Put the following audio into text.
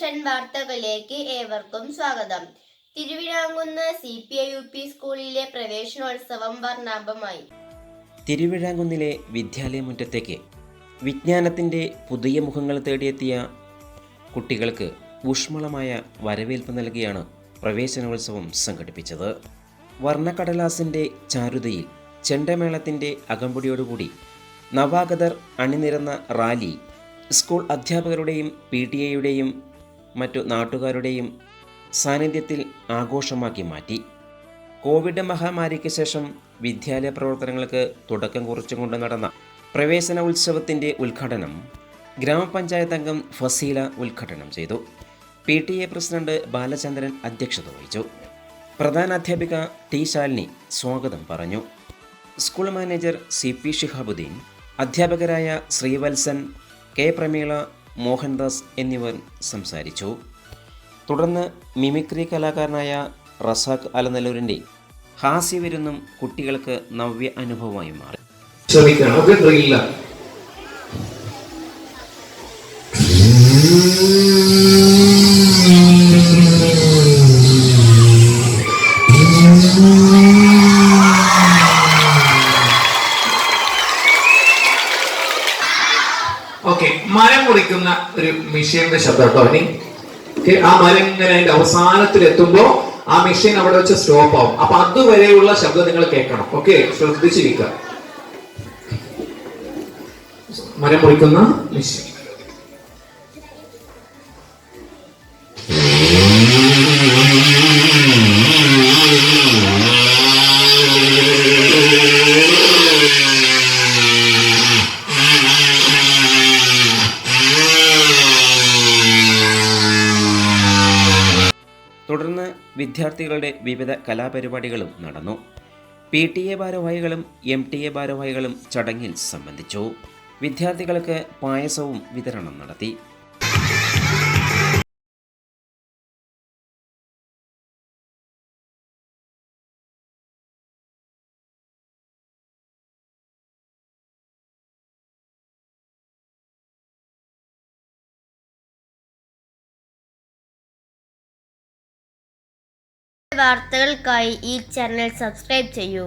Vision വാർത്തകളിലേക്ക് ഏവർക്കും സ്വാഗതം. തിരുവിഴാങ്കുന്ന് CPI-UP സ്കൂളിലെ പ്രവേശനോത്സവം വർണ്ണാഭമായി. തിരുവിഴാങ്കുന്നിലെ വിദ്യാലയമുറ്റത്തേക്ക് വിജ്ഞാനത്തിൻ്റെ പുതിയ മുഖങ്ങൾ തേടിയെത്തിയ കുട്ടികൾക്ക് ഊഷ്മളമായ വരവേൽപ്പ് നൽകിയാണ് പ്രവേശനോത്സവം സംഘടിപ്പിച്ചത്. വർണ്ണക്കടലാസിൻ്റെ ചാരുതയിൽ ചെണ്ടമേളത്തിൻ്റെ അകമ്പടിയോടുകൂടി നവാഗതർ അണിനിരന്ന റാലി സ്കൂൾ അധ്യാപകരുടെയും PTA-യുടെയും മറ്റു നാട്ടുകാരുടെയും സാന്നിധ്യത്തിൽ ആഘോഷമാക്കി മാറ്റി. കോവിഡ് മഹാമാരിക്ക് ശേഷം വിദ്യാലയ പ്രവർത്തനങ്ങൾക്ക് തുടക്കം കുറിച്ചുകൊണ്ട് നടന്ന പ്രവേശന ഉത്സവത്തിൻ്റെ ഉദ്ഘാടനം ഗ്രാമപഞ്ചായത്ത് അംഗം ഫസീല ഉദ്ഘാടനം ചെയ്തു. PTA പ്രസിഡന്റ് ബാലചന്ദ്രൻ അധ്യക്ഷത വഹിച്ചു. പ്രധാനാധ്യാപിക T ശാലിനി സ്വാഗതം പറഞ്ഞു. സ്കൂൾ മാനേജർ CP ഷിഹാബുദ്ദീൻ, അധ്യാപകരായ ശ്രീവത്സൻ, K പ്രമീള, മോഹൻദാസ് എന്നിവർ സംസാരിച്ചു. തുടർന്ന് മിമിക്രി കലാകാരനായ റസാഖ് അലനല്ലൂരിൻ്റെ ഹാസ്യവിരുന്നും കുട്ടികൾക്ക് നവ്യ അനുഭവമായി മാറി. മരം മുറിക്കുന്ന ഒരു മെഷീന്റെ ശബ്ദം കേട്ടോ. ഇനി ആ മരം ഇങ്ങനെ അതിന്റെ അവസാനത്തിൽ എത്തുമ്പോ ആ മെഷീൻ അവിടെ വെച്ച് സ്റ്റോപ്പ് ആവും. അപ്പൊ അതുവരെയുള്ള ശബ്ദം നിങ്ങൾ കേൾക്കണം. ഓക്കെ, ശ്രദ്ധിച്ചിരിക്കുക. മരം മുറിക്കുന്ന മെഷീൻ. തുടർന്ന് വിദ്യാർത്ഥികളുടെ വിവിധ കലാപരിപാടികളും നടന്നു. PTA ഭാരവാഹികളും MTA ഭാരവാഹികളും ചടങ്ങിൽ സംബന്ധിച്ചു. വിദ്യാർത്ഥികൾക്ക് പായസവും വിതരണം നടത്തി. വാർത്തകൾക്കായി ഈ ചാനൽ സബ്സ്ക്രൈബ് ചെയ്യൂ.